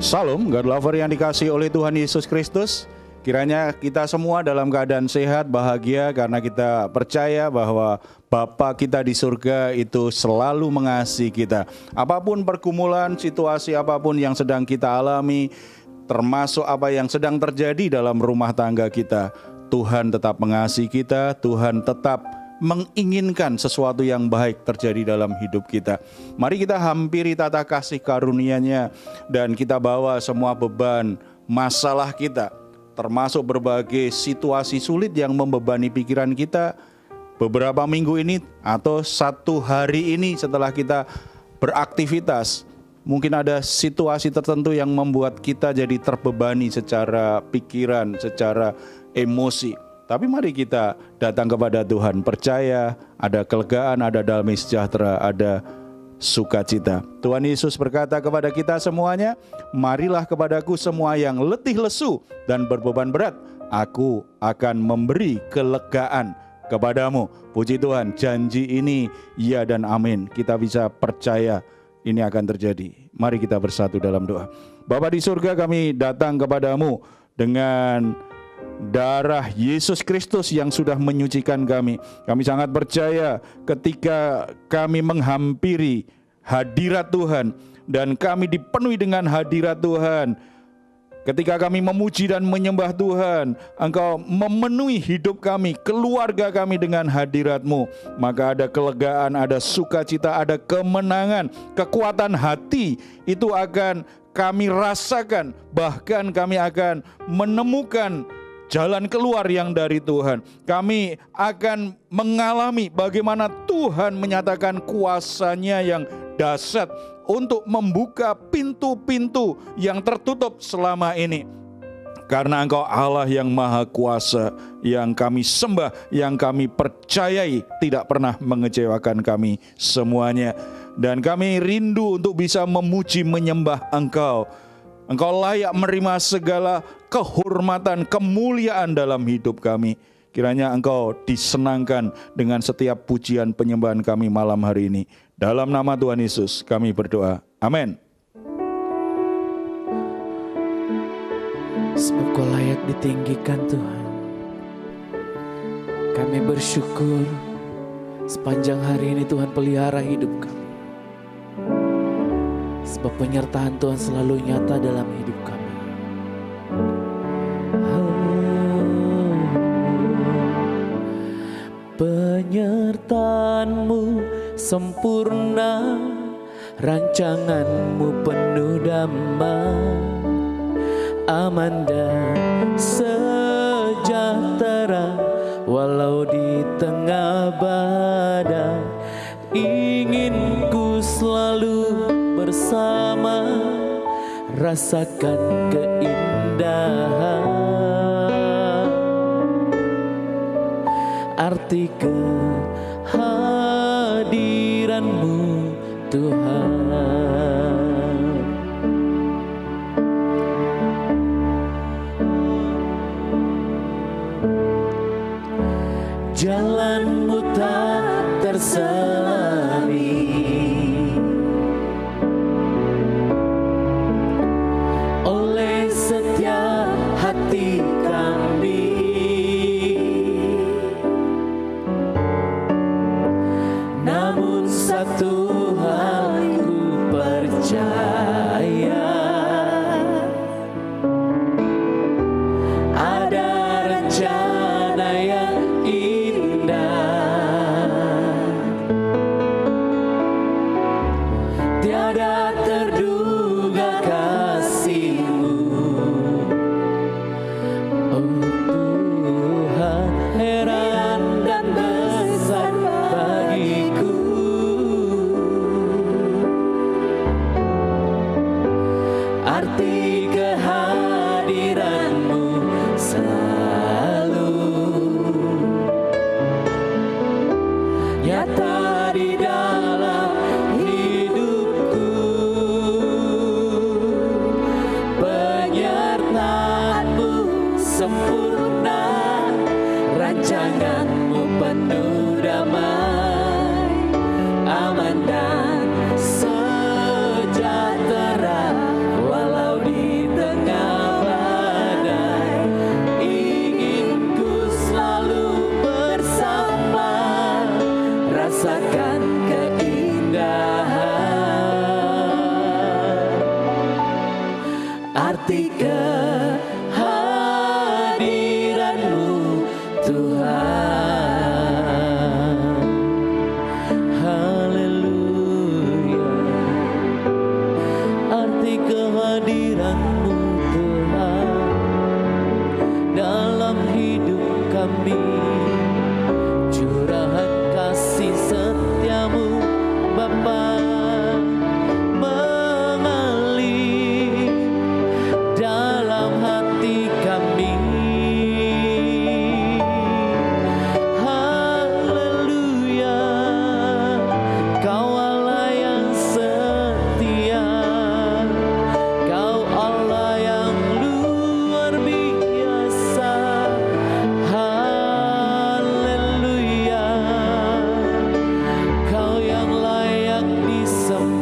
Salam, God lover yang dikasihi oleh Tuhan Yesus Kristus. Kiranya kita semua dalam keadaan sehat, bahagia karena kita percaya bahwa Bapa kita di surga itu selalu mengasihi kita. Apapun pergumulan, situasi apapun yang sedang kita alami, termasuk apa yang sedang terjadi dalam rumah tangga kita, Tuhan tetap mengasihi kita, Tuhan tetap menginginkan sesuatu yang baik terjadi dalam hidup kita. Mari kita hampiri tata kasih karunia-Nya dan kita bawa semua beban, masalah kita, termasuk berbagai situasi sulit yang membebani pikiran kita beberapa minggu ini atau satu hari ini setelah kita beraktivitas. Mungkin ada situasi tertentu yang membuat kita jadi terbebani secara pikiran, secara emosi. Tapi mari kita datang kepada Tuhan, percaya ada kelegaan, ada damai sejahtera, ada sukacita. Tuhan Yesus berkata kepada kita semuanya, marilah kepadaku semua yang letih lesu dan berbeban berat, aku akan memberi kelegaan kepadamu. Puji Tuhan, janji ini ya dan amin. Kita bisa percaya ini akan terjadi. Mari kita bersatu dalam doa. Bapa di surga, kami datang kepadamu dengan darah Yesus Kristus yang sudah menyucikan kami. Kami sangat percaya ketika kami menghampiri hadirat Tuhan dan kami dipenuhi dengan hadirat Tuhan. Ketika kami memuji dan menyembah Tuhan, Engkau memenuhi hidup kami, keluarga kami dengan hadirat-Mu. Maka ada kelegaan, ada sukacita, ada kemenangan, kekuatan hati itu akan kami rasakan. Bahkan kami akan menemukan jalan keluar yang dari Tuhan. Kami akan mengalami bagaimana Tuhan menyatakan kuasa-Nya yang dahsyat untuk membuka pintu-pintu yang tertutup selama ini. Karena Engkau Allah yang maha kuasa, yang kami sembah, yang kami percayai tidak pernah mengecewakan kami semuanya. Dan kami rindu untuk bisa memuji menyembah Engkau. Engkau layak menerima segala kehormatan, kemuliaan dalam hidup kami. Kiranya Engkau disenangkan dengan setiap pujian penyembahan kami malam hari ini. Dalam nama Tuhan Yesus kami berdoa. Amin. Sebab Kau layak ditinggikan Tuhan. Kami bersyukur sepanjang hari ini Tuhan pelihara hidup kami. Sebab penyertaan Tuhan selalu nyata dalam hidup kami. Penyertaan-Mu sempurna, rancangan-Mu penuh damai, aman dan sejahtera walau di tengah badai. Ingin ku selalu bersama, rasakan keindahan arti kehadiran-Mu Tuhan. Jalan-Mu tak terselami, oleh setiap hati kami. Namun satu hal ku percaya, ada rencana yang indah, tiada terduga kasih-Mu. Oh Tuhan, heran dan besar bagiku arti kehadiran-Mu selalu nyata di dalam hidupku. Penyertaan-Mu sempurna, rancangan-Mu penuh damai, aman dan sejahtera walau di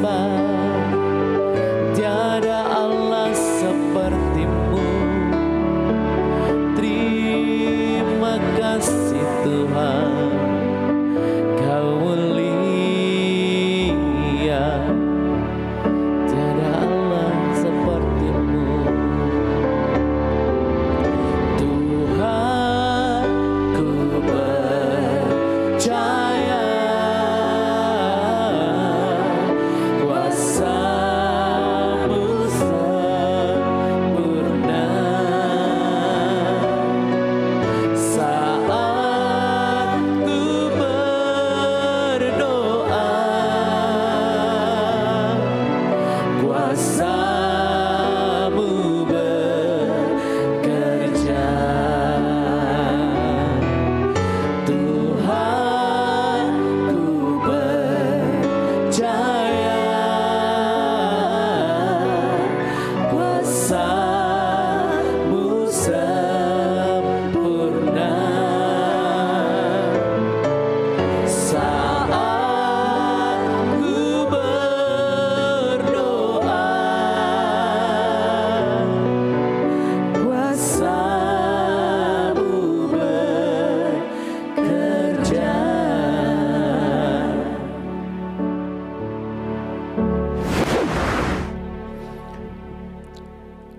sembah, tiada Allah seperti-Mu. Terima kasih Tuhan, Kau mulia, tiada Allah seperti-Mu. Tuhan, ku percaya kuasa-Mu sempurna. Saat ku berdoa, kuasa-Mu bekerja. Tuhan, ku percaya kuasa-Mu sempurna. Saat ku berdoa, kuasa-Mu bekerja.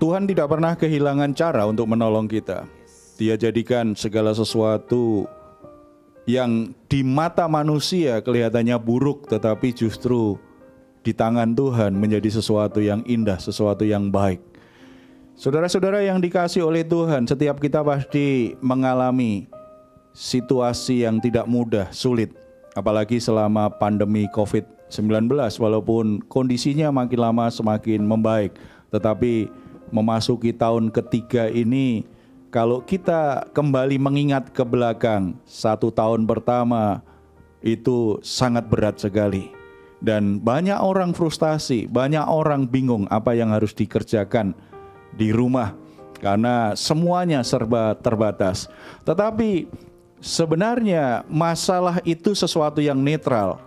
Tuhan tidak pernah kehilangan cara untuk menolong kita. Dia jadikan segala sesuatu yang di mata manusia kelihatannya buruk, tetapi justru di tangan Tuhan menjadi sesuatu yang indah, sesuatu yang baik. Saudara-saudara yang dikasihi oleh Tuhan, setiap kita pasti mengalami situasi yang tidak mudah, sulit. Apalagi selama pandemi COVID-19, walaupun kondisinya makin lama semakin membaik. Tetapi memasuki tahun ketiga ini, kalau kita kembali mengingat ke belakang, 1 tahun pertama itu sangat berat sekali. Dan banyak orang frustasi, banyak orang bingung apa yang harus dikerjakan di rumah. Karena semuanya serba terbatas. Tetapi sebenarnya masalah itu sesuatu yang netral.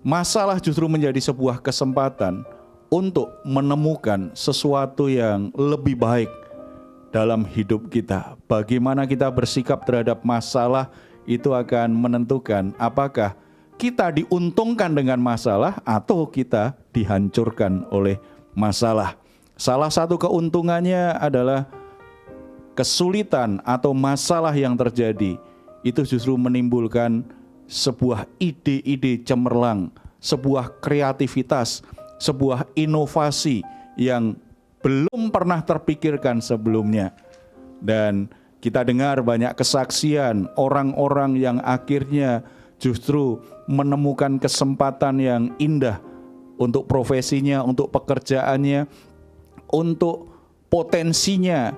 Masalah justru menjadi sebuah kesempatan untuk menemukan sesuatu yang lebih baik dalam hidup kita. Bagaimana kita bersikap terhadap masalah itu akan menentukan apakah kita diuntungkan dengan masalah atau kita dihancurkan oleh masalah. Salah satu keuntungannya adalah kesulitan atau masalah yang terjadi itu justru menimbulkan sebuah ide-ide cemerlang, sebuah kreativitas, sebuah inovasi yang belum pernah terpikirkan sebelumnya. Dan kita dengar banyak kesaksian orang-orang yang akhirnya justru menemukan kesempatan yang indah untuk profesinya, untuk pekerjaannya, untuk potensinya.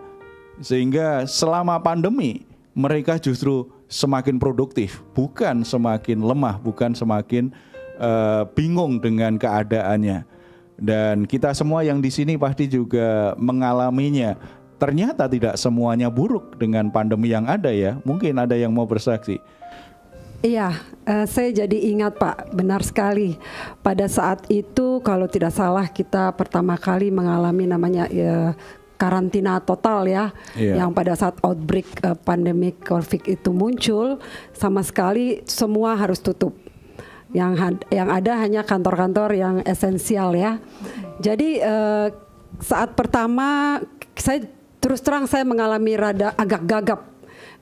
Sehingga selama pandemi mereka justru semakin produktif, bukan semakin lemah, bukan semakin bingung dengan keadaannya. Dan kita semua yang di sini pasti juga mengalaminya. Ternyata tidak semuanya buruk dengan pandemi yang ada ya. Mungkin ada yang mau bersaksi. Iya, saya jadi ingat Pak, benar sekali. Pada saat itu kalau tidak salah kita pertama kali mengalami namanya karantina total ya. Yang pada saat outbreak pandemi COVID itu muncul, sama sekali semua harus tutup. Yang ada hanya kantor-kantor yang esensial ya. Jadi saat pertama saya terus terang saya mengalami rada agak gagap.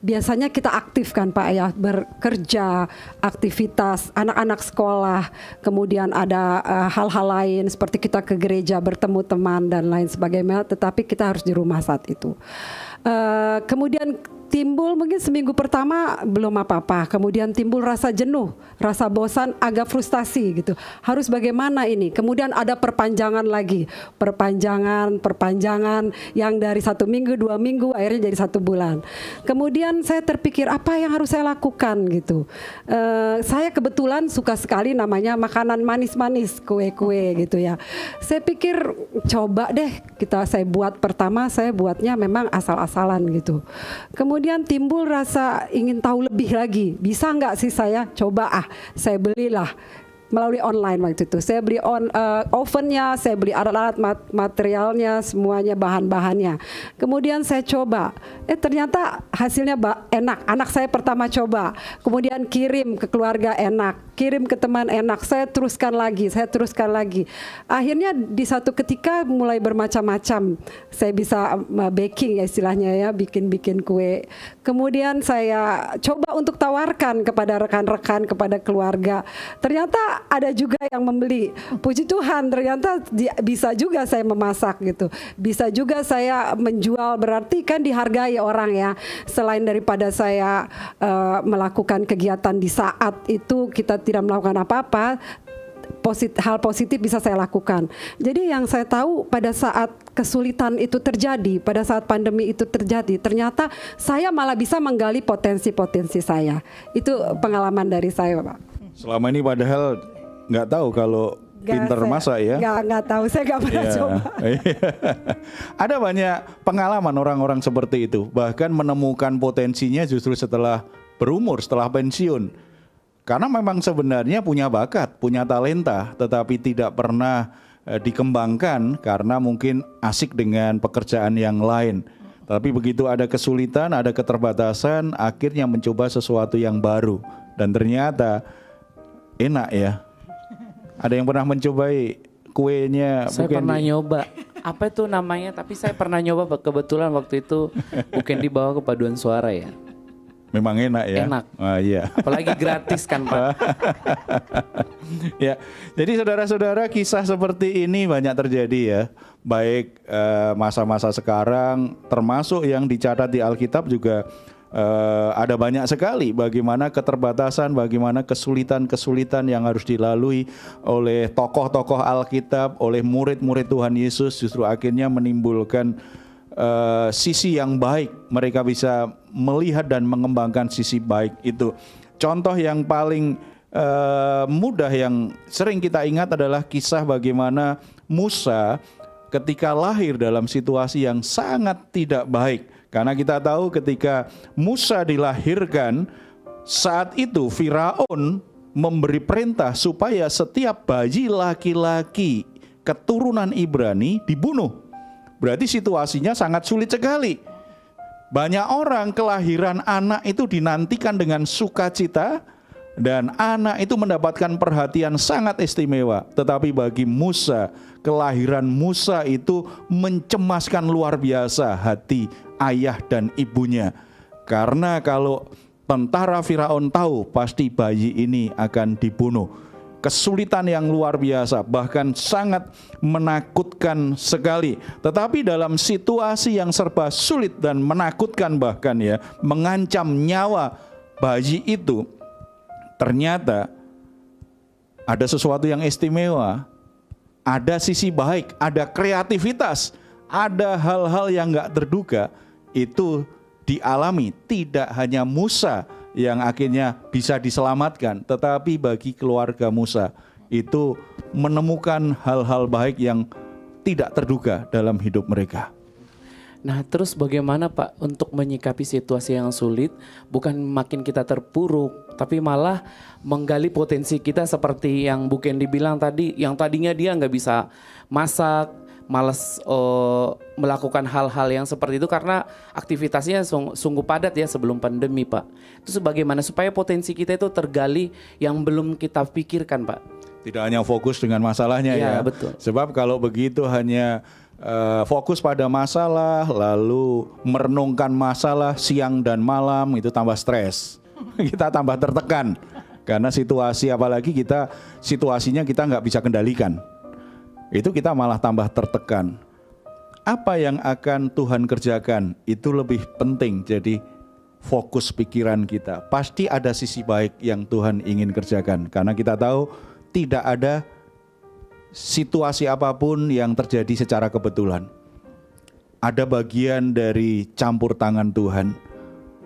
Biasanya kita aktif kan Pak ya, bekerja, aktivitas, anak-anak sekolah, kemudian ada hal-hal lain seperti kita ke gereja, bertemu teman dan lain sebagainya, tetapi kita harus di rumah saat itu. Kemudian timbul mungkin seminggu pertama belum apa-apa, kemudian timbul rasa jenuh, rasa bosan, agak frustasi gitu. Harus bagaimana ini? Kemudian ada perpanjangan lagi, perpanjangan yang dari 1 minggu, 2 minggu, akhirnya jadi 1 bulan. Kemudian saya terpikir apa yang harus saya lakukan gitu. Saya kebetulan suka sekali namanya makanan manis-manis, kue-kue gitu ya. Saya pikir coba deh saya buat pertama, saya buatnya memang asal-asalan gitu. Kemudian timbul rasa ingin tahu lebih lagi. Bisa nggak sih saya coba saya belilah melalui online waktu itu. Saya beli ovennya, saya beli alat-alat materialnya, semuanya bahan-bahannya. Kemudian saya coba, ternyata hasilnya enak. Anak saya pertama coba, kemudian kirim ke keluarga enak, kirim ke teman enak. Saya teruskan lagi. Akhirnya di satu ketika mulai bermacam-macam. Saya bisa baking ya istilahnya ya, bikin kue. Kemudian saya coba untuk tawarkan kepada rekan-rekan, kepada keluarga. Ternyata ada juga yang membeli. Puji Tuhan, ternyata bisa juga saya memasak gitu. Bisa juga saya menjual, berarti kan dihargai orang ya. Selain daripada saya melakukan kegiatan di saat itu kita tidak melakukan apa-apa, hal positif bisa saya lakukan. Jadi yang saya tahu pada saat kesulitan itu terjadi, pada saat pandemi itu terjadi, ternyata saya malah bisa menggali potensi-potensi saya. Itu pengalaman dari saya, Pak. Selama ini padahal nggak tahu kalau pinter masak ya. Nggak tahu, saya nggak pernah coba. Ada banyak pengalaman orang-orang seperti itu, bahkan menemukan potensinya justru setelah berumur, setelah pensiun. Karena memang sebenarnya punya bakat, punya talenta, tetapi tidak pernah dikembangkan karena mungkin asik dengan pekerjaan yang lain. Tapi begitu ada kesulitan, ada keterbatasan, akhirnya mencoba sesuatu yang baru. Dan ternyata enak ya. Ada yang pernah mencobai kuenya? Saya pernah nyoba. Apa itu namanya? Tapi saya pernah nyoba, kebetulan waktu itu bukan dibawa ke paduan suara ya. Memang enak ya. Enak. Iya. Apalagi gratis kan Pak. Ya, jadi saudara-saudara, kisah seperti ini banyak terjadi ya. Baik masa-masa sekarang, termasuk yang dicatat di Alkitab juga ada banyak sekali bagaimana keterbatasan, bagaimana kesulitan-kesulitan yang harus dilalui oleh tokoh-tokoh Alkitab, oleh murid-murid Tuhan Yesus, justru akhirnya menimbulkan sisi yang baik. Mereka bisa melihat dan mengembangkan sisi baik itu. Contoh yang paling mudah yang sering kita ingat adalah kisah bagaimana Musa ketika lahir dalam situasi yang sangat tidak baik. Karena kita tahu ketika Musa dilahirkan, saat itu Firaun memberi perintah supaya setiap bayi laki-laki keturunan Ibrani dibunuh. Berarti situasinya sangat sulit sekali. Banyak orang kelahiran anak itu dinantikan dengan sukacita dan anak itu mendapatkan perhatian sangat istimewa. Tetapi bagi Musa, kelahiran Musa itu mencemaskan luar biasa hati ayah dan ibunya. Karena kalau tentara Firaun tahu pasti bayi ini akan dibunuh. Kesulitan yang luar biasa, bahkan sangat menakutkan sekali. Tetapi dalam situasi yang serba sulit dan menakutkan bahkan ya, mengancam nyawa bayi itu, ternyata ada sesuatu yang istimewa, ada sisi baik, ada kreativitas, ada hal-hal yang gak terduga, itu dialami tidak hanya Musa yang akhirnya bisa diselamatkan, tetapi bagi keluarga Musa itu menemukan hal-hal baik yang tidak terduga dalam hidup mereka. Nah terus bagaimana Pak untuk menyikapi situasi yang sulit, bukan makin kita terpuruk, tapi malah menggali potensi kita seperti yang Bu Kendi bilang tadi, yang tadinya dia nggak bisa masak, malas melakukan hal-hal yang seperti itu karena aktivitasnya sungguh padat ya sebelum pandemi Pak. Itu sebagaimana supaya potensi kita itu tergali yang belum kita pikirkan Pak. Tidak hanya fokus dengan masalahnya ya. Betul. Sebab kalau begitu hanya fokus pada masalah lalu merenungkan masalah siang dan malam, itu tambah stres. Kita tambah tertekan karena situasi, apalagi situasinya kita nggak bisa kendalikan. Itu kita malah tambah tertekan. Apa yang akan Tuhan kerjakan itu lebih penting. Jadi fokus pikiran kita. Pasti ada sisi baik yang Tuhan ingin kerjakan. Karena kita tahu tidak ada situasi apapun yang terjadi secara kebetulan. Ada bagian dari campur tangan Tuhan.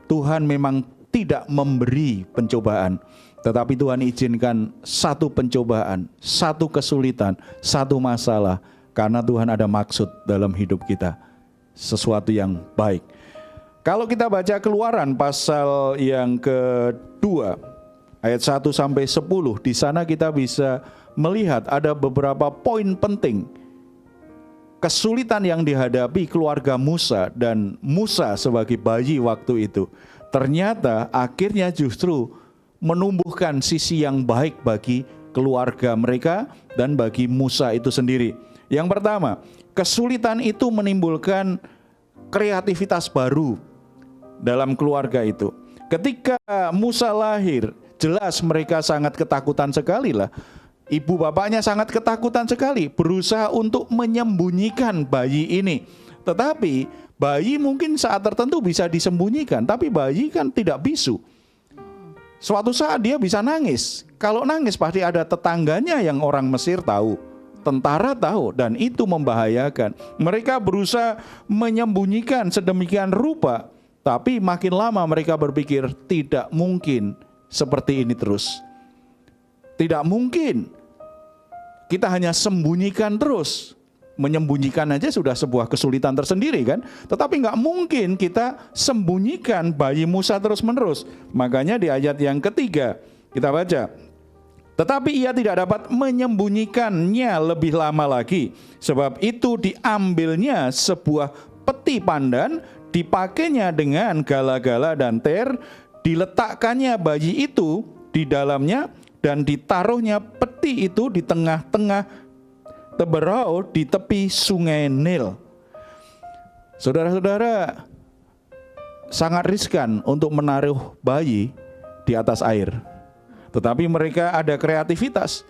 Tuhan memang tidak memberi pencobaan, tetapi Tuhan izinkan satu pencobaan, satu kesulitan, satu masalah, karena Tuhan ada maksud dalam hidup kita, sesuatu yang baik. Kalau kita baca Keluaran pasal yang kedua, ayat 1 sampai 10. Di sana kita bisa melihat ada beberapa poin penting kesulitan yang dihadapi keluarga Musa dan Musa sebagai bayi waktu itu. Ternyata akhirnya justru menumbuhkan sisi yang baik bagi keluarga mereka dan bagi Musa itu sendiri. Yang pertama, kesulitan itu menimbulkan kreativitas baru dalam keluarga itu. Ketika Musa lahir, jelas mereka sangat ketakutan sekali lah. Ibu bapaknya sangat ketakutan sekali, berusaha untuk menyembunyikan bayi ini. Tetapi bayi mungkin saat tertentu bisa disembunyikan, tapi bayi kan tidak bisu. Suatu saat dia bisa nangis. Kalau nangis pasti ada tetangganya yang orang Mesir tahu, tentara tahu, dan itu membahayakan. Mereka berusaha menyembunyikan sedemikian rupa, tapi makin lama mereka berpikir tidak mungkin seperti ini terus. Tidak mungkin kita hanya sembunyikan terus. Menyembunyikan aja sudah sebuah kesulitan tersendiri kan. Tetapi nggak mungkin kita sembunyikan bayi Musa terus menerus. Makanya di ayat yang ketiga kita baca, tetapi ia tidak dapat menyembunyikannya lebih lama lagi. Sebab itu diambilnya sebuah peti pandan, dipakainya dengan gala-gala dan ter, diletakkannya bayi itu di dalamnya, dan ditaruhnya peti itu di tengah-tengah teberau di tepi sungai Nil. Saudara-saudara, sangat riskan untuk menaruh bayi di atas air. Tetapi mereka ada kreativitas.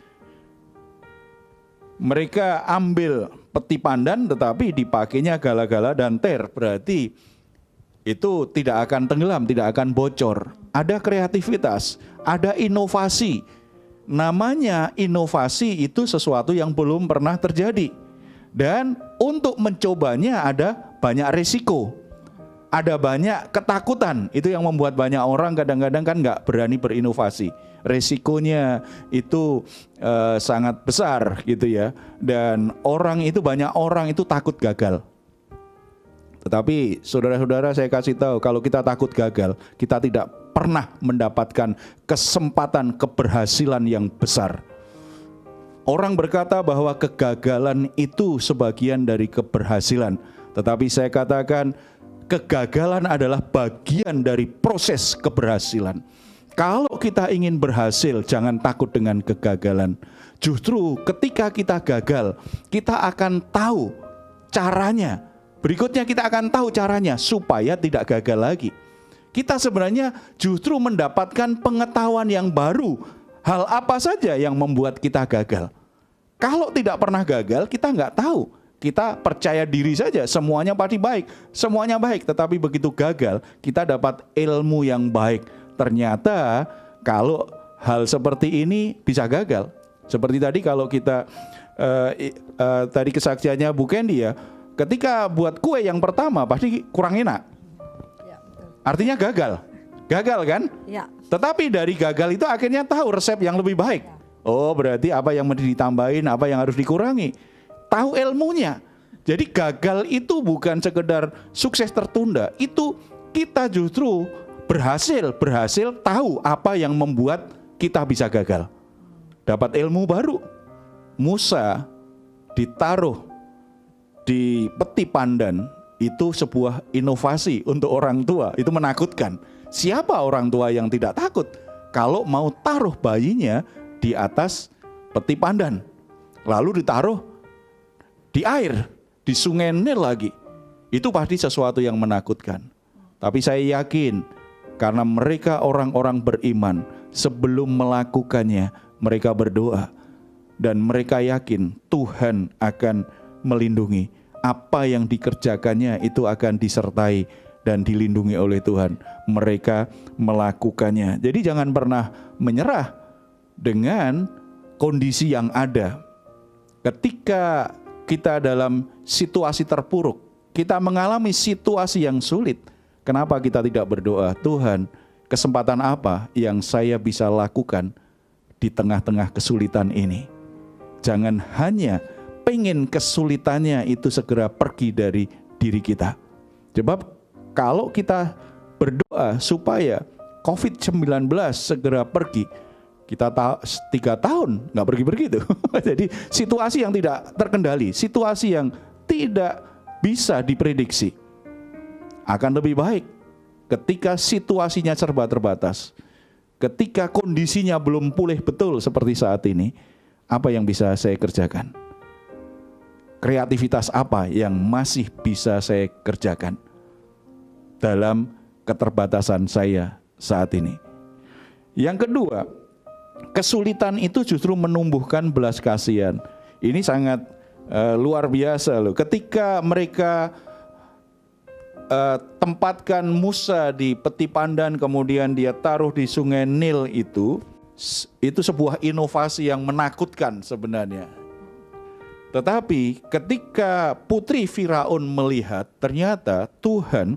Mereka ambil peti pandan tetapi dipakainya gala-gala dan ter. Berarti itu tidak akan tenggelam, tidak akan bocor. Ada kreativitas, ada inovasi. Namanya inovasi itu sesuatu yang belum pernah terjadi. Dan untuk mencobanya ada banyak risiko. Ada banyak ketakutan. Itu yang membuat banyak orang kadang-kadang kan nggak berani berinovasi. Risikonya itu sangat besar gitu ya. Dan banyak orang itu takut gagal. Tetapi saudara-saudara, saya kasih tahu, kalau kita takut gagal, kita tidak pernah mendapatkan kesempatan keberhasilan yang besar. Orang berkata bahwa kegagalan itu sebagian dari keberhasilan. Tetapi saya katakan kegagalan adalah bagian dari proses keberhasilan. Kalau kita ingin berhasil, jangan takut dengan kegagalan. Justru ketika kita gagal, kita akan tahu caranya. Berikutnya kita akan tahu caranya supaya tidak gagal lagi. Kita sebenarnya justru mendapatkan pengetahuan yang baru. Hal apa saja yang membuat kita gagal? Kalau tidak pernah gagal, kita nggak tahu. Kita percaya diri saja, semuanya pasti baik. Semuanya baik, tetapi begitu gagal, kita dapat ilmu yang baik. Ternyata kalau hal seperti ini bisa gagal. Seperti tadi kalau kita, tadi kesaksiannya Bu Candy ya, ketika buat kue yang pertama pasti kurang enak. Ya, betul. Artinya gagal kan? Ya. Tetapi dari gagal itu akhirnya tahu resep yang lebih baik. Ya. Oh, berarti apa yang mesti ditambahin, apa yang harus dikurangi. Tahu ilmunya. Jadi gagal itu bukan sekedar sukses tertunda. Itu kita justru berhasil tahu apa yang membuat kita bisa gagal. Dapat ilmu baru. Musa ditaruh di peti pandan, itu sebuah inovasi untuk orang tua. Itu menakutkan. Siapa orang tua yang tidak takut kalau mau taruh bayinya di atas peti pandan, lalu ditaruh di air, di sungai Nil lagi. Itu pasti sesuatu yang menakutkan. Tapi saya yakin karena mereka orang-orang beriman, sebelum melakukannya mereka berdoa dan mereka yakin Tuhan akan melindungi. Apa yang dikerjakannya itu akan disertai dan dilindungi oleh Tuhan. Mereka melakukannya. Jadi jangan pernah menyerah dengan kondisi yang ada. Ketika kita dalam situasi terpuruk, kita mengalami situasi yang sulit, kenapa kita tidak berdoa, Tuhan, kesempatan apa yang saya bisa lakukan di tengah-tengah kesulitan ini? Jangan hanya pengen kesulitannya itu segera pergi dari diri kita. Sebab kalau kita berdoa supaya COVID-19 segera pergi. Kita 3 tahun nggak pergi-pergi tuh. Jadi situasi yang tidak terkendali, situasi yang tidak bisa diprediksi. Akan lebih baik ketika situasinya serba terbatas, ketika kondisinya belum pulih betul seperti saat ini, apa yang bisa saya kerjakan? Kreativitas apa yang masih bisa saya kerjakan dalam keterbatasan saya saat ini? Yang kedua, kesulitan itu justru menumbuhkan belas kasihan. Ini sangat luar biasa loh. Ketika mereka tempatkan Musa di peti pandan, kemudian dia taruh di sungai Nil itu sebuah inovasi yang menakutkan sebenarnya. Tetapi ketika putri Firaun melihat, ternyata Tuhan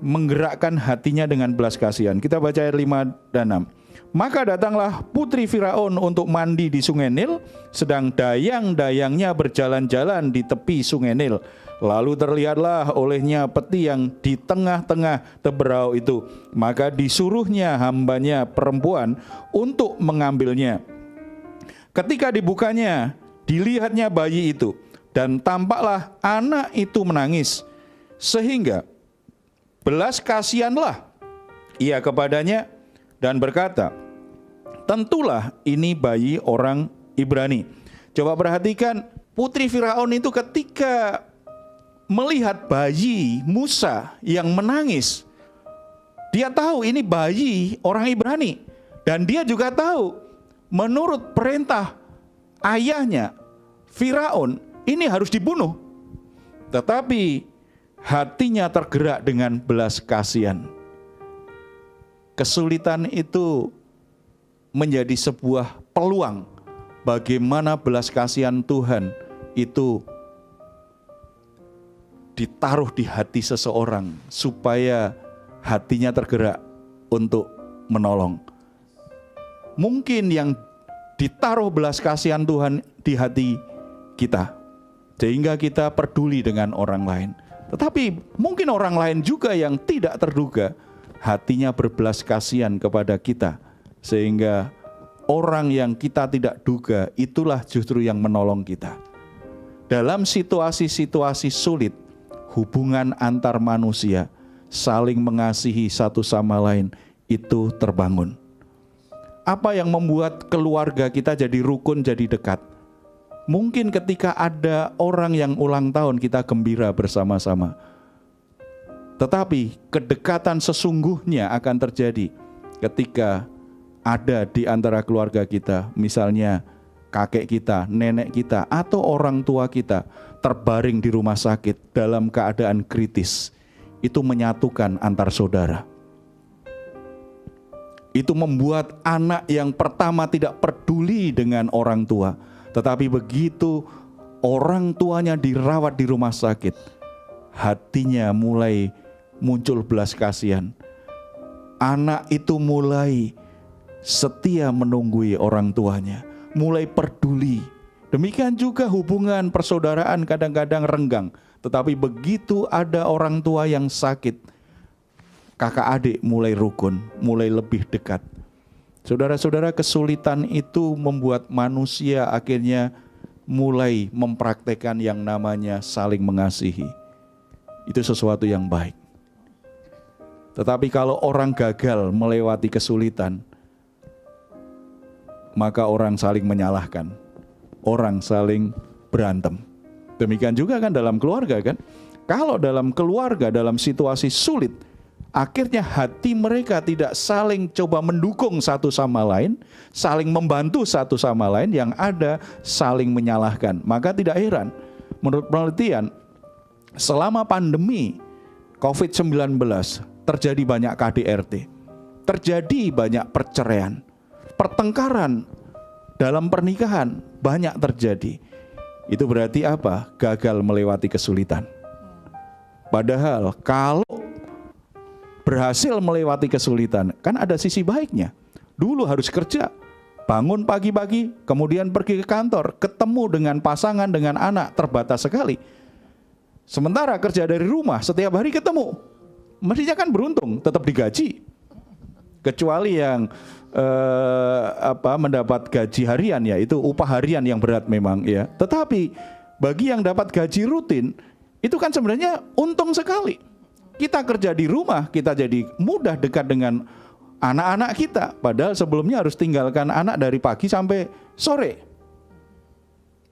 menggerakkan hatinya dengan belas kasihan. Kita baca ayat 5 dan 6. Maka datanglah putri Firaun untuk mandi di sungai Nil, sedang dayang-dayangnya berjalan-jalan di tepi sungai Nil. Lalu terlihatlah olehnya peti yang di tengah-tengah teberau itu. Maka disuruhnya hambanya perempuan untuk mengambilnya. Ketika dibukanya, dilihatnya bayi itu, dan tampaklah anak itu menangis. Sehingga belas kasihanlah ia kepadanya dan berkata, tentulah ini bayi orang Ibrani. Coba perhatikan, putri Firaun itu ketika melihat bayi Musa yang menangis, dia tahu ini bayi orang Ibrani. Dan dia juga tahu menurut perintah ayahnya Firaun ini harus dibunuh. Tetapi hatinya tergerak dengan belas kasihan. Kesulitan itu menjadi sebuah peluang bagaimana belas kasihan Tuhan itu ditaruh di hati seseorang supaya hatinya tergerak untuk menolong. Mungkin yang ditaruh belas kasihan Tuhan di hati kita sehingga kita peduli dengan orang lain. Tetapi mungkin orang lain juga yang tidak terduga hatinya berbelas kasihan kepada kita, sehingga orang yang kita tidak duga itulah justru yang menolong kita. Dalam situasi-situasi sulit, hubungan antar manusia saling mengasihi satu sama lain itu terbangun. Apa yang membuat keluarga kita jadi rukun, jadi dekat? Mungkin ketika ada orang yang ulang tahun kita gembira bersama-sama. Tetapi kedekatan sesungguhnya akan terjadi ketika ada di antara keluarga kita, misalnya kakek kita, nenek kita, atau orang tua kita terbaring di rumah sakit dalam keadaan kritis. Itu menyatukan antar saudara. Itu membuat anak yang pertama tidak peduli dengan orang tua, tetapi begitu orang tuanya dirawat di rumah sakit, hatinya mulai muncul belas kasihan. Anak itu mulai setia menunggui orang tuanya, mulai peduli. Demikian juga hubungan persaudaraan kadang-kadang renggang, tetapi begitu ada orang tua yang sakit, kakak adik mulai rukun, mulai lebih dekat. Saudara-saudara, kesulitan itu membuat manusia akhirnya mulai mempraktekkan yang namanya saling mengasihi. Itu sesuatu yang baik. Tetapi kalau orang gagal melewati kesulitan, maka orang saling menyalahkan, orang saling berantem. Demikian juga kan dalam keluarga kan. Kalau dalam keluarga, dalam situasi sulit, akhirnya hati mereka tidak saling coba mendukung satu sama lain, saling membantu satu sama lain, yang ada saling menyalahkan. Maka tidak heran, menurut penelitian, selama pandemi COVID-19 terjadi banyak KDRT, terjadi banyak perceraian, pertengkaran dalam pernikahan banyak terjadi. Itu berarti apa? Gagal melewati kesulitan. Padahal kalau berhasil melewati kesulitan, kan ada sisi baiknya. Dulu harus kerja, bangun pagi-pagi, kemudian pergi ke kantor, ketemu dengan pasangan, dengan anak, terbatas sekali. Sementara kerja dari rumah, setiap hari ketemu, mestinya kan beruntung, tetap digaji. kecuali yang mendapat gaji harian, ya itu upah harian yang berat memang ya. Tetapi bagi yang dapat gaji rutin itu kan sebenarnya untung sekali. Kita kerja di rumah, kita jadi mudah dekat dengan anak-anak kita, padahal sebelumnya harus tinggalkan anak dari pagi sampai sore.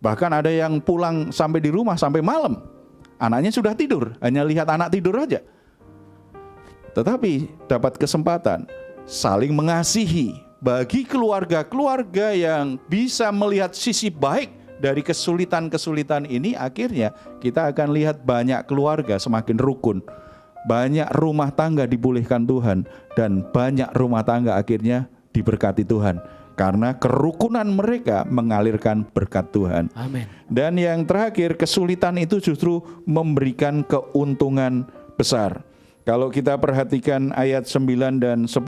Bahkan ada yang pulang sampai di rumah sampai malam, anaknya sudah tidur, hanya lihat anak tidur aja. Tetapi dapat kesempatan saling mengasihi. Bagi keluarga-keluarga yang bisa melihat sisi baik dari kesulitan-kesulitan ini, akhirnya kita akan lihat banyak keluarga semakin rukun, banyak rumah tangga dipulihkan Tuhan, dan banyak rumah tangga akhirnya diberkati Tuhan karena kerukunan mereka mengalirkan berkat Tuhan. Amin. Dan yang terakhir, kesulitan itu justru memberikan keuntungan besar. Kalau kita perhatikan ayat 9 dan 10,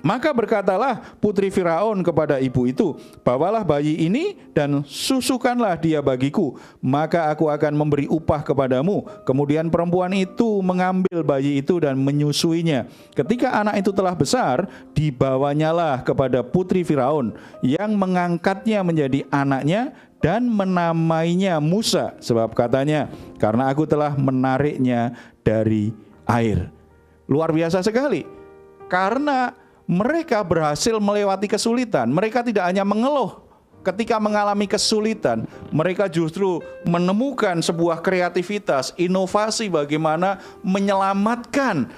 maka berkatalah putri Firaun kepada ibu itu, bawalah bayi ini dan susukanlah dia bagiku, maka aku akan memberi upah kepadamu. Kemudian perempuan itu mengambil bayi itu dan menyusuinya. Ketika anak itu telah besar, dibawanyalah kepada putri Firaun, yang mengangkatnya menjadi anaknya dan menamainya Musa, sebab katanya, karena aku telah menariknya dari air. Luar biasa sekali, karena mereka berhasil melewati kesulitan. Mereka tidak hanya mengeluh ketika mengalami kesulitan, mereka justru menemukan sebuah kreativitas, inovasi bagaimana menyelamatkan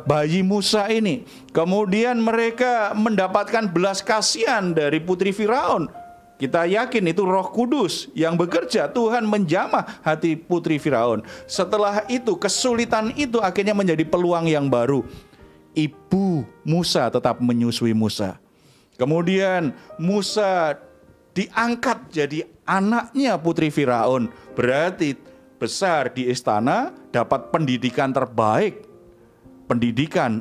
bayi Musa ini. Kemudian mereka mendapatkan belas kasihan dari putri Firaun. Kita yakin itu Roh Kudus yang bekerja, Tuhan menjamah hati putri Firaun. Setelah itu, kesulitan itu akhirnya menjadi peluang yang baru. Ibu Musa tetap menyusui Musa. Kemudian Musa diangkat jadi anaknya putri Firaun. Berarti besar di istana, dapat pendidikan terbaik. Pendidikan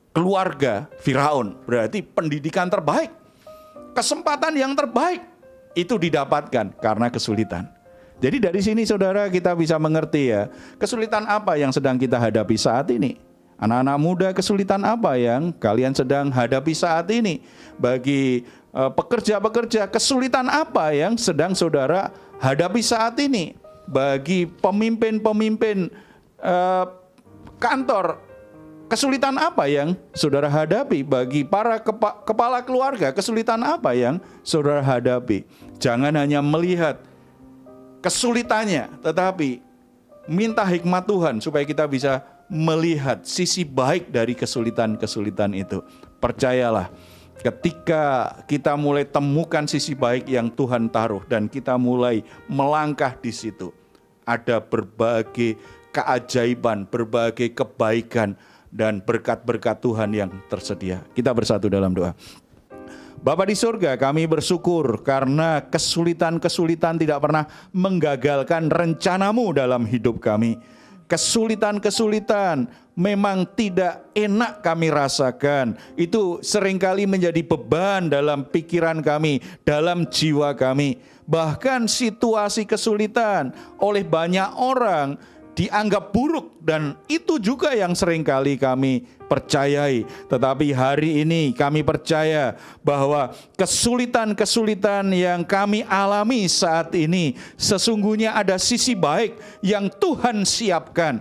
keluarga Firaun. Berarti pendidikan terbaik. Kesempatan yang terbaik itu didapatkan karena kesulitan. Jadi dari sini saudara kita bisa mengerti ya, kesulitan apa yang sedang kita hadapi saat ini. Anak-anak muda, kesulitan apa yang kalian sedang hadapi saat ini? Bagi pekerja-pekerja, kesulitan apa yang sedang saudara hadapi saat ini? Bagi pemimpin-pemimpin kantor, kesulitan apa yang saudara hadapi? Bagi para kepala keluarga, kesulitan apa yang saudara hadapi? Jangan hanya melihat kesulitannya, tetapi minta hikmat Tuhan supaya kita bisa melihat sisi baik dari kesulitan-kesulitan itu. Percayalah, ketika kita mulai temukan sisi baik yang Tuhan taruh dan kita mulai melangkah di situ, ada berbagai keajaiban, berbagai kebaikan dan berkat-berkat Tuhan yang tersedia. Kita bersatu dalam doa. Bapa di surga, kami bersyukur karena kesulitan-kesulitan tidak pernah menggagalkan rencanamu dalam hidup kami. Kesulitan-kesulitan memang tidak enak kami rasakan. Itu seringkali menjadi beban dalam pikiran kami, dalam jiwa kami. Bahkan situasi kesulitan oleh banyak orang dianggap buruk, dan itu juga yang seringkali kami percayai. Tetapi hari ini kami percaya bahwa kesulitan-kesulitan yang kami alami saat ini sesungguhnya ada sisi baik yang Tuhan siapkan.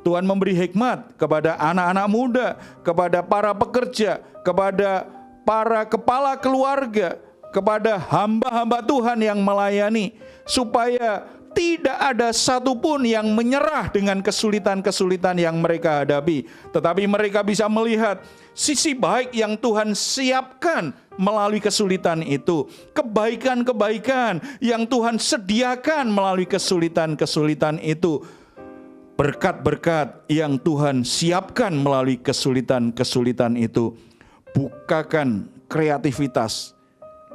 Tuhan memberi hikmat kepada anak-anak muda, kepada para pekerja, kepada para kepala keluarga, kepada hamba-hamba Tuhan yang melayani, supaya tidak ada satupun yang menyerah dengan kesulitan-kesulitan yang mereka hadapi. Tetapi mereka bisa melihat sisi baik yang Tuhan siapkan melalui kesulitan itu. Kebaikan-kebaikan yang Tuhan sediakan melalui kesulitan-kesulitan itu. Berkat-berkat yang Tuhan siapkan melalui kesulitan-kesulitan itu. Bukakan kreativitas.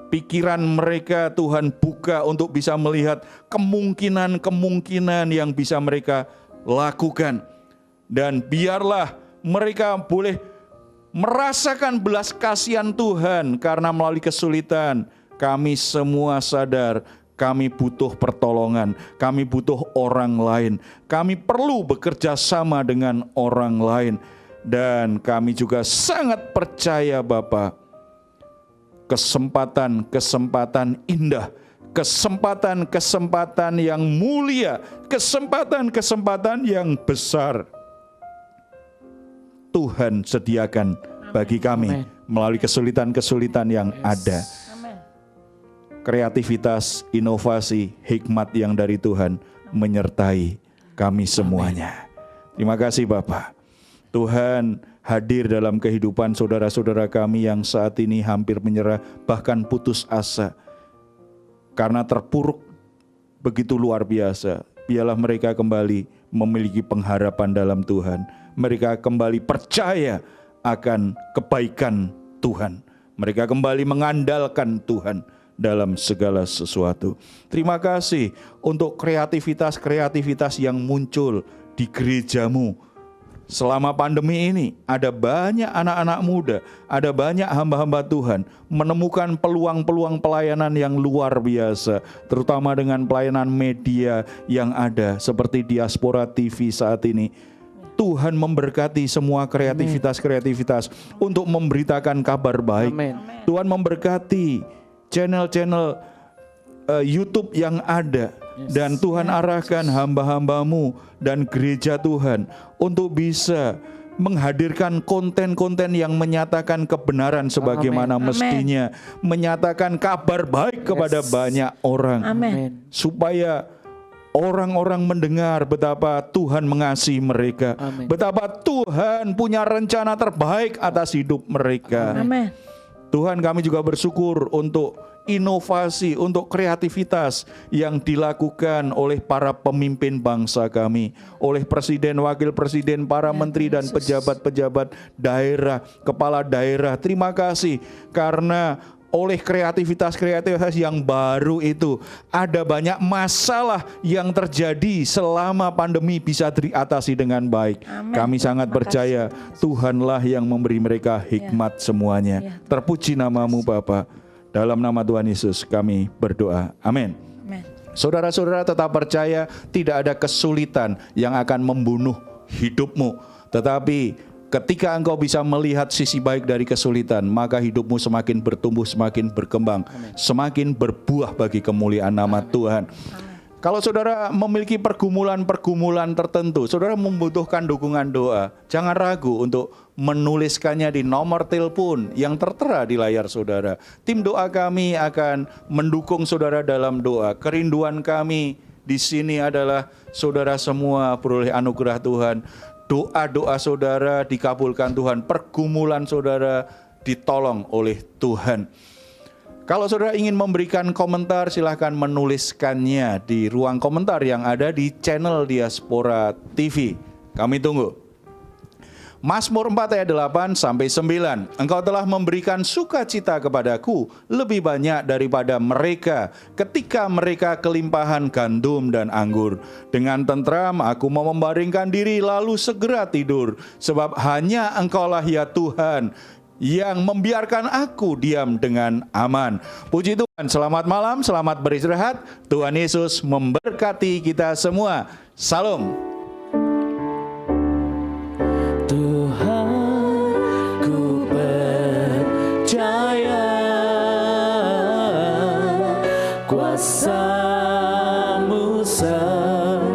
Pikiran mereka Tuhan buka untuk bisa melihat kemungkinan-kemungkinan yang bisa mereka lakukan. Dan biarlah mereka boleh merasakan belas kasihan Tuhan, karena melalui kesulitan kami semua sadar kami butuh pertolongan, kami butuh orang lain, kami perlu bekerja sama dengan orang lain. Dan kami juga sangat percaya Bapa, kesempatan-kesempatan indah, kesempatan-kesempatan yang mulia, kesempatan-kesempatan yang besar Tuhan sediakan bagi kami melalui kesulitan-kesulitan yang ada. Kreativitas, inovasi, hikmat yang dari Tuhan menyertai kami semuanya. Terima kasih Bapak. Tuhan hadir dalam kehidupan saudara-saudara kami yang saat ini hampir menyerah, bahkan putus asa karena terpuruk begitu luar biasa. Biarlah mereka kembali memiliki pengharapan dalam Tuhan. Mereka kembali percaya akan kebaikan Tuhan. Mereka kembali mengandalkan Tuhan dalam segala sesuatu. Terima kasih untuk kreativitas-kreativitas yang muncul di gerejamu. Selama pandemi ini ada banyak anak-anak muda, ada banyak hamba-hamba Tuhan menemukan peluang-peluang pelayanan yang luar biasa, terutama dengan pelayanan media yang ada seperti Diaspora TV saat ini. Tuhan memberkati semua kreativitas-kreativitas untuk memberitakan kabar baik. Amin. Tuhan memberkati channel-channel YouTube yang ada. Dan Tuhan arahkan hamba-hambamu dan gereja Tuhan untuk bisa menghadirkan konten-konten yang menyatakan kebenaran sebagaimana mestinya, menyatakan kabar baik kepada banyak orang. Amin. Supaya orang-orang mendengar betapa Tuhan mengasihi mereka, betapa Tuhan punya rencana terbaik atas hidup mereka. Amin. Tuhan, kami juga bersyukur untuk inovasi, untuk kreativitas yang dilakukan oleh para pemimpin bangsa kami, oleh presiden, wakil presiden, para menteri dan pejabat-pejabat daerah, kepala daerah. Terima kasih karena oleh kreativitas-kreativitas yang baru itu ada banyak masalah yang terjadi selama pandemi bisa diatasi dengan baik. Amin. Kami sangat percaya Tuhanlah yang memberi mereka hikmat semuanya. Terpuji namamu Bapa. Dalam nama Tuhan Yesus kami berdoa. Amin. Saudara-saudara tetap percaya tidak ada kesulitan yang akan membunuh hidupmu. Tetapi ketika engkau bisa melihat sisi baik dari kesulitan, maka hidupmu semakin bertumbuh, semakin berkembang, semakin berbuah bagi kemuliaan nama Tuhan. Kalau saudara memiliki pergumulan-pergumulan tertentu, saudara membutuhkan dukungan doa, jangan ragu untuk menuliskannya di nomor telepon yang tertera di layar saudara. Tim doa kami akan mendukung saudara dalam doa. Kerinduan kami di sini adalah saudara semua beroleh anugerah Tuhan. Doa-doa saudara dikabulkan Tuhan, pergumulan saudara ditolong oleh Tuhan. Kalau saudara ingin memberikan komentar, silahkan menuliskannya di ruang komentar yang ada di channel Diaspora TV. Kami tunggu. Mazmur 4 ayat 8 sampai 9. Engkau telah memberikan sukacita kepadaku lebih banyak daripada mereka ketika mereka kelimpahan gandum dan anggur. Dengan tentram aku mau membaringkan diri lalu segera tidur. Sebab hanya Engkaulah ya Tuhan yang membiarkan aku diam dengan aman. Puji Tuhan, selamat malam, selamat beristirahat. Tuhan Yesus memberkati kita semua. Salam. Tuhan, ku percaya kuasa-Mu sempurna.